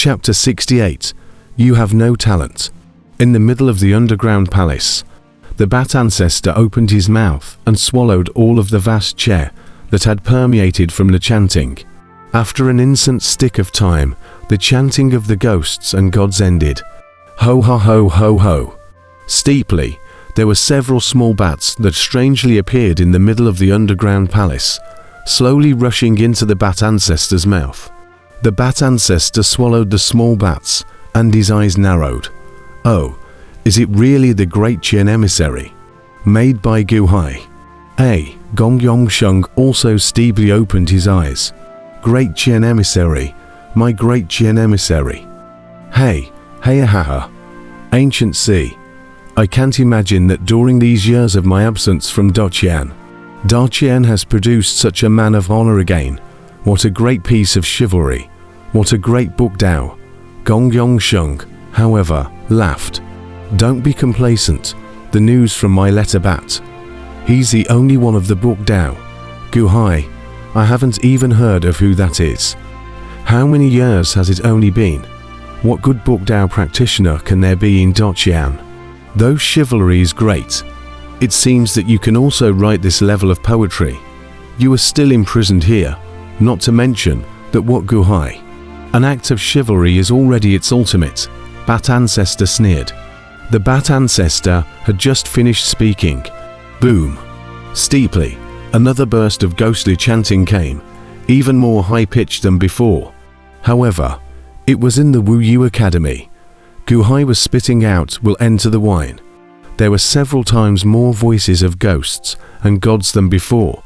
Chapter 68. You have no talent. In the middle of the underground palace, the bat ancestor opened his mouth and swallowed all of the vast chair that had permeated from the chanting. After an instant stick of time, the chanting of the ghosts and gods ended. Ho ha ho ho ho. Steeply, there were several small bats that strangely appeared in the middle of the underground palace, slowly rushing into the bat ancestor's mouth. The bat ancestor swallowed the small bats, and his eyes narrowed. Oh, is it really the great Qian emissary? Made by Guhai. Gongyong Sheng also steeply opened his eyes. Great Qian emissary, my great Qian emissary. Hey haha. Ancient Sea. I can't imagine that during these years of my absence from Daqian has produced such a man of honor again. What a great piece of chivalry. What a great book Dao. Gongyong Sheng, however, laughed. Don't be complacent. The news from my letter bat. He's the only one of the book Dao. Guhai, I haven't even heard of who that is. How many years has it only been? What good book Dao practitioner can there be in Daqian? Though chivalry is great, it seems that you can also write this level of poetry. You are still imprisoned here, not to mention that what Guhai? An act of chivalry is already its ultimate, Bat Ancestor sneered. The Bat Ancestor had just finished speaking. Boom. Steeply, another burst of ghostly chanting came, even more high-pitched than before. However, it was in the Wu Yu Academy. Guhai was spitting out will enter the wine. There were several times more voices of ghosts and gods than before,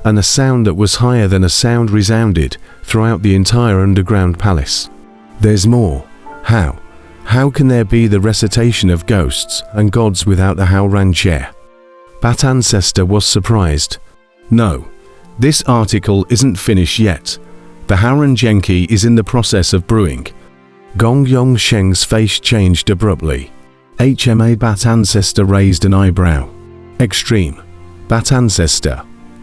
and a sound that was higher than a sound resounded throughout the entire underground palace. There's more. How? How can there be the recitation of ghosts and gods without the Haoran chair? Bat Ancestor was surprised. No, this article isn't finished yet. The Haoran Genki is in the process of brewing. Gongyong Sheng's face changed abruptly. HMA Bat Ancestor raised an eyebrow. Extreme. Bat Ancestor.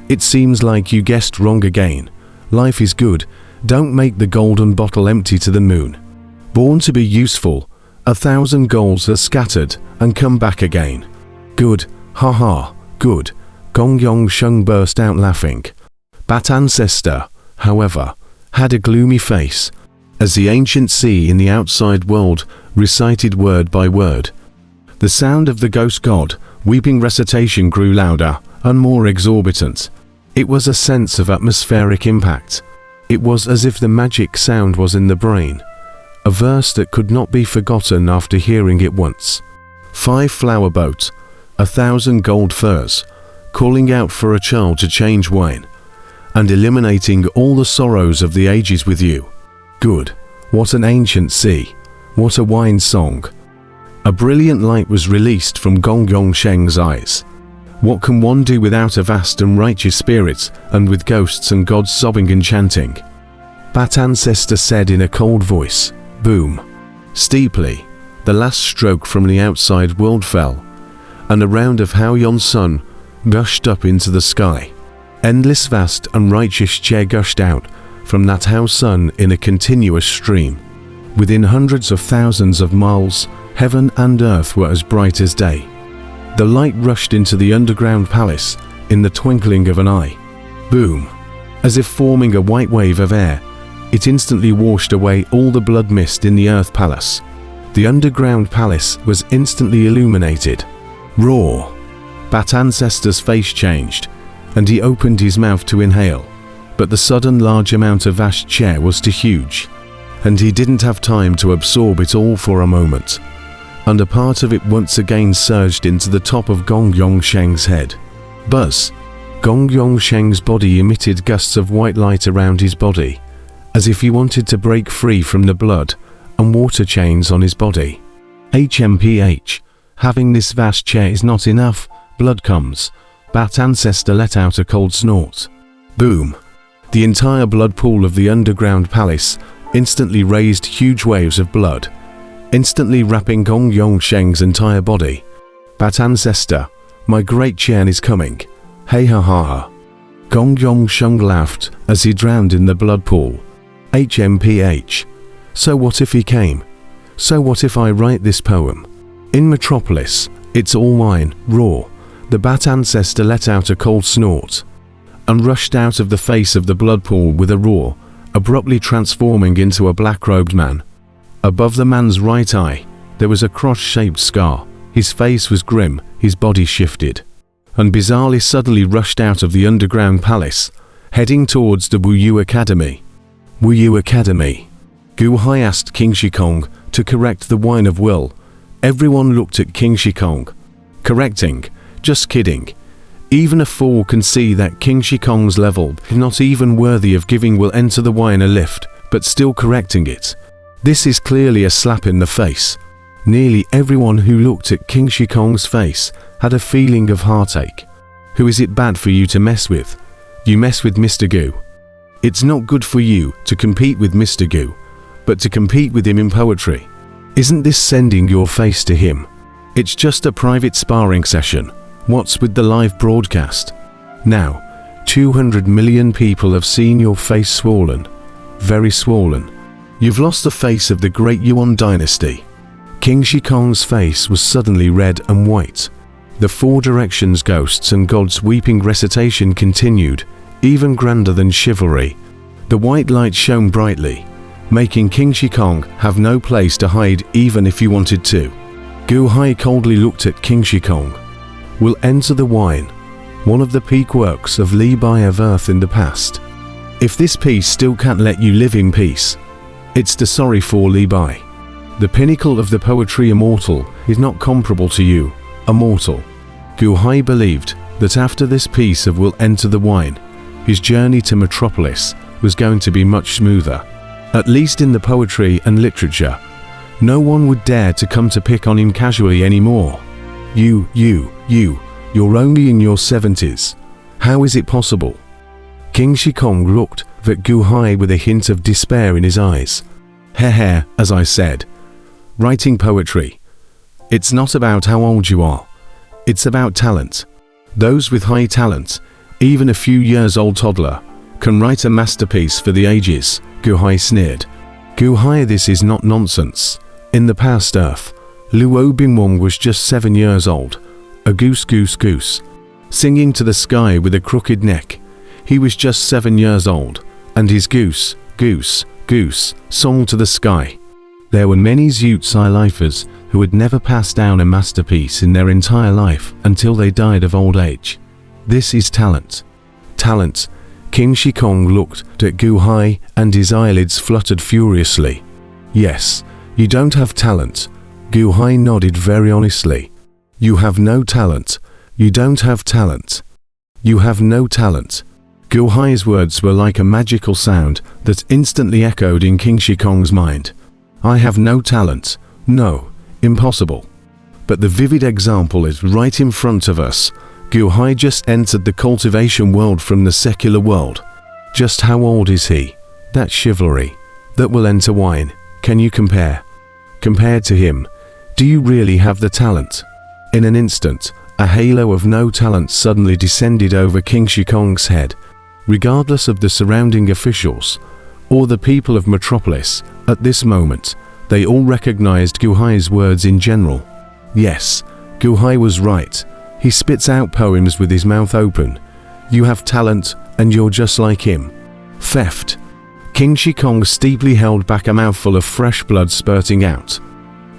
It seems like you guessed wrong again. Life is good. Don't make the golden bottle empty to the moon. Born to be useful, 1,000 goals are scattered and come back again. Good. Haha. Good. Gongyong Sheng burst out laughing. Bat Ancestor, however, had a gloomy face, as the ancient sea in the outside world recited word by word. The sound of the ghost god weeping recitation grew louder and more exorbitant. It was a sense of atmospheric impact. It was as if the magic sound was in the brain. A verse that could not be forgotten after hearing it once. 5 flower boat, 1,000 gold furs, calling out for a child to change wine, and eliminating all the sorrows of the ages with you. Good. What an ancient sea. What a wine song. A brilliant light was released from Gongyong Sheng's eyes. What can one do without a vast and righteous spirit, and with ghosts and gods sobbing and chanting? Bat Ancestor said in a cold voice. Boom. Steeply, the last stroke from the outside world fell, and a round of Haoyon's sun gushed up into the sky. Endless vast and righteous chair gushed out from that Hao sun in a continuous stream. Within hundreds of thousands of miles, heaven and earth were as bright as day. The light rushed into the underground palace in the twinkling of an eye. Boom. As if forming a white wave of air, it instantly washed away all the blood mist in the earth palace. The underground palace was instantly illuminated. Roar. Bat Ancestor's face changed, and he opened his mouth to inhale. But the sudden large amount of vast chair was too huge, and he didn't have time to absorb it all for a moment, and a part of it once again surged into the top of Gongyong Sheng's head. Buzz! Gongyong Sheng's body emitted gusts of white light around his body, as if he wanted to break free from the blood and water chains on his body. HMPH. Having this vast chair is not enough, blood comes. Bat Ancestor let out a cold snort. Boom! The entire blood pool of the underground palace instantly raised huge waves of blood, instantly wrapping Gongyong Sheng's entire body. Bat Ancestor, my great Qian is coming. Hey ha ha ha. Gongyong Sheng laughed as he drowned in the blood pool. HMPH. So what if he came? So what if I write this poem? In Metropolis, it's all mine, raw. The bat ancestor let out a cold snort and rushed out of the face of the blood pool with a roar, abruptly transforming into a black-robed man. Above the man's right eye, there was a cross-shaped scar. His face was grim, his body shifted, and bizarrely suddenly rushed out of the underground palace, heading towards the Wuxia Academy. Wuxia Academy. Gu Hai asked King Shikong to correct the whine of will. Everyone looked at King Shikong. Correcting? Just kidding. Even a fool can see that King Shikong's level is not even worthy of giving Will Enter the Wine a lift, but still correcting it. This is clearly a slap in the face. Nearly everyone who looked at King Shikong's face had a feeling of heartache. Who is it bad for you to mess with? You mess with Mr. Gu. It's not good for you to compete with Mr. Gu, but to compete with him in poetry. Isn't this sending your face to him? It's just a private sparring session. What's with the live broadcast? Now, 200 million people have seen your face swollen. Very swollen. You've lost the face of the great Yuan dynasty. King Shikong's face was suddenly red and white. The four directions ghosts and gods weeping recitation continued, even grander than chivalry. The white light shone brightly, making King Shikong have no place to hide even if he wanted to. Gu Hai coldly looked at King Shikong. Will Enter the Wine, one of the peak works of Li Bai of Earth in the past. If this piece still can't let you live in peace, it's the sorry for Li Bai. The pinnacle of the poetry Immortal is not comparable to you, Immortal. Gu Hai believed that after this piece of Will Enter the Wine, his journey to Metropolis was going to be much smoother. At least in the poetry and literature, no one would dare to come to pick on him casually anymore. You're only in your 70s. How is it possible? King Shikong looked at Gu Hai with a hint of despair in his eyes. Heh, as I said. Writing poetry. It's not about how old you are. It's about talent. Those with high talent, even a few years old toddler, can write a masterpiece for the ages, Gu Hai sneered. Gu Hai, this is not nonsense. In the past Earth, Luo Bingwong was just 7 years old, a goose, singing to the sky with a crooked neck. He was just 7 years old, and his goose, song to the sky. There were many Wuxia lifers who had never passed down a masterpiece in their entire life until they died of old age. This is talent. Talent. King Shikong looked at Gu Hai and his eyelids fluttered furiously. Yes, you don't have talent. Gu Hai nodded very honestly. You have no talent. You don't have talent. You have no talent. Gu Hai's words were like a magical sound that instantly echoed in King Shikong's mind. I have no talent. No, impossible. But the vivid example is right in front of us. Gu Hai just entered the cultivation world from the secular world. Just how old is he? That chivalry. That will enter wine. Can you compare? Compared to him, do you really have the talent? In an instant, a halo of no talent suddenly descended over King Shikong's head. Regardless of the surrounding officials, or the people of Metropolis, at this moment, they all recognized Gu Hai's words in general. Yes, Gu Hai was right. He spits out poems with his mouth open. You have talent, and you're just like him. Theft. King Shikong steeply held back a mouthful of fresh blood spurting out.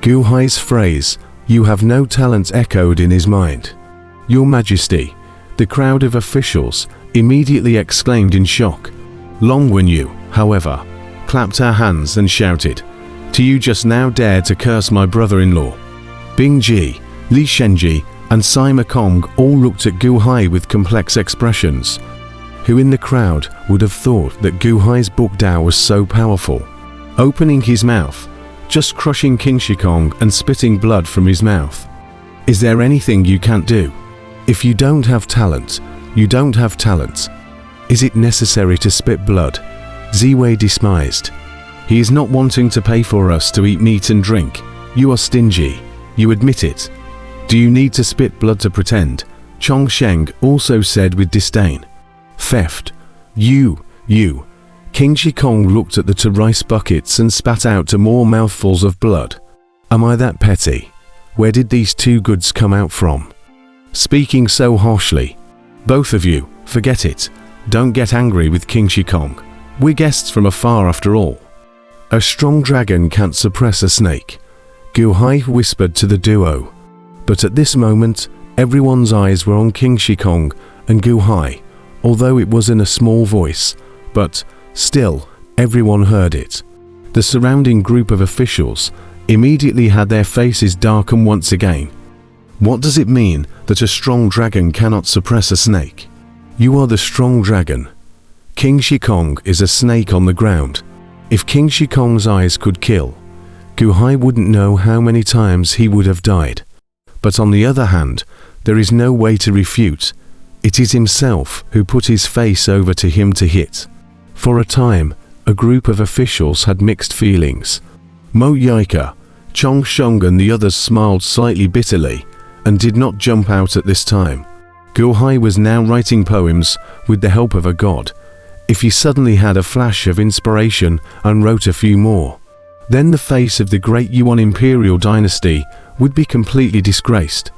Gu Hai's phrase, "You have no talent," echoed in his mind. Your Majesty, the crowd of officials immediately exclaimed in shock. Long Wen Yu, however, clapped her hands and shouted, "Do you just now dare to curse my brother-in-law?" Bing Ji, Li Shenji, and Sima Kong all looked at Gu Hai with complex expressions. Who in the crowd would have thought that Gu Hai's book Dao was so powerful? Opening his mouth, just crushing King Shikong and spitting blood from his mouth. Is there anything you can't do? If you don't have talent, you don't have talent. Is it necessary to spit blood? Ziwei despised. He is not wanting to pay for us to eat meat and drink. You are stingy. You admit it. Do you need to spit blood to pretend? Chong Sheng also said with disdain. Theft. You. King Shikong looked at the 2 rice buckets and spat out 2 more mouthfuls of blood. Am I that petty? Where did these 2 goods come out from? Speaking so harshly. Both of you, forget it. Don't get angry with King Shikong. We're guests from afar after all. A strong dragon can't suppress a snake, Gu Hai whispered to the duo. But at this moment, everyone's eyes were on King Shikong and Gu Hai, although it was in a small voice, but still, everyone heard it. The surrounding group of officials immediately had their faces darken once again. What does it mean that a strong dragon cannot suppress a snake? You are the strong dragon. King Shikong is a snake on the ground. If King Shikong's eyes could kill, Gu Hai wouldn't know how many times he would have died. But on the other hand, there is no way to refute. It is himself who put his face over to him to hit. For a time, a group of officials had mixed feelings. Mo Yaika, Chong Sheng and the others smiled slightly bitterly and did not jump out at this time. Gu Hai was now writing poems with the help of a god. If he suddenly had a flash of inspiration and wrote a few more, then the face of the great Yuan imperial dynasty would be completely disgraced.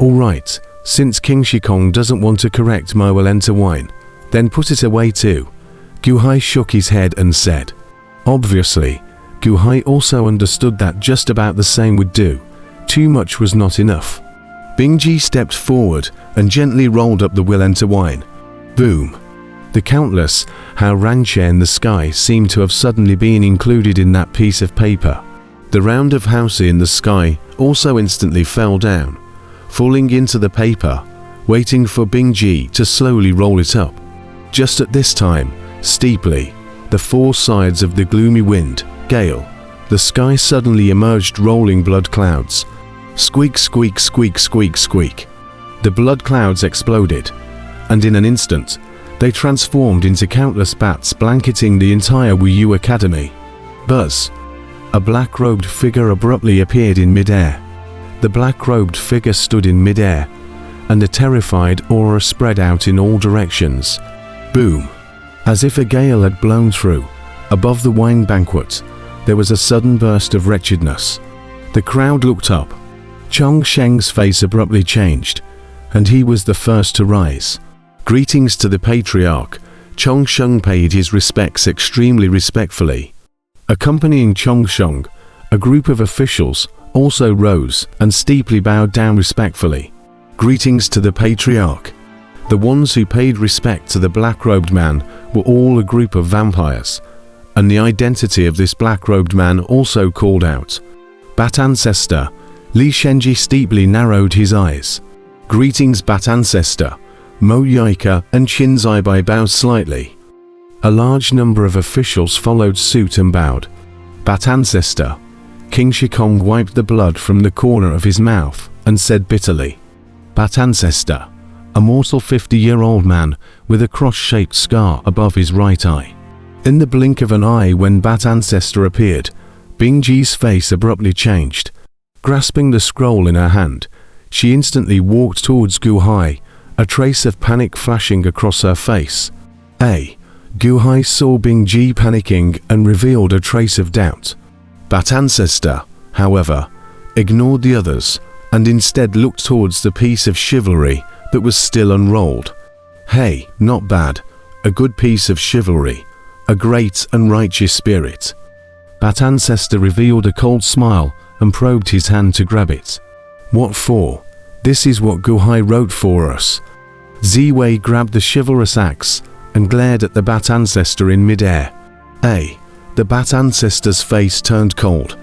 Alright, since King Shikong doesn't want to correct my well enter wine, then put it away too. Gu Hai shook his head and said. Obviously, Gu Hai also understood that just about the same would do. Too much was not enough. Bingji stepped forward and gently rolled up the will enter wine. Boom. The countless Hao Ranche in the sky seemed to have suddenly been included in that piece of paper. The round of house in the sky also instantly fell down, falling into the paper, waiting for Bingji to slowly roll it up. Just at this time, steeply, the 4 sides of the gloomy wind, gale, the sky suddenly emerged rolling blood clouds. Squeak, squeak, squeak, squeak, squeak. The blood clouds exploded, and in an instant, they transformed into countless bats blanketing the entire Wuyu Academy. Buzz. A black-robed figure abruptly appeared in mid-air. The black-robed figure stood in mid-air, and a terrified aura spread out in all directions. Boom. As if a gale had blown through, above the wine banquet, there was a sudden burst of wretchedness. The crowd looked up. Chong Sheng's face abruptly changed, and he was the first to rise. Greetings to the patriarch. Chong Sheng paid his respects extremely respectfully. Accompanying Chong Sheng, a group of officials also rose and steeply bowed down respectfully. Greetings to the patriarch. The ones who paid respect to the black-robed man were all a group of vampires, and the identity of this black-robed man also called out. Bat Ancestor. Li Shenji steeply narrowed his eyes. Greetings, Bat Ancestor. Mo Yaika and Qin Zaibai bowed slightly. A large number of officials followed suit and bowed. Bat Ancestor. King Shikong wiped the blood from the corner of his mouth and said bitterly. Bat Ancestor. A mortal 50-year-old man with a cross-shaped scar above his right eye. In the blink of an eye when Bat Ancestor appeared, Bingji's face abruptly changed. Grasping the scroll in her hand, she instantly walked towards Gu Hai, a trace of panic flashing across her face. Gu Hai saw Bingji panicking and revealed a trace of doubt. Bat Ancestor, however, ignored the others and instead looked towards the piece of chivalry that was still unrolled. Hey, not bad. A good piece of chivalry. A great and righteous spirit. Bat Ancestor revealed a cold smile and probed his hand to grab it. What for? This is what Gu Hai wrote for us. Ziwei grabbed the chivalrous axe and glared at the Bat Ancestor in mid-air. The Bat Ancestor's face turned cold,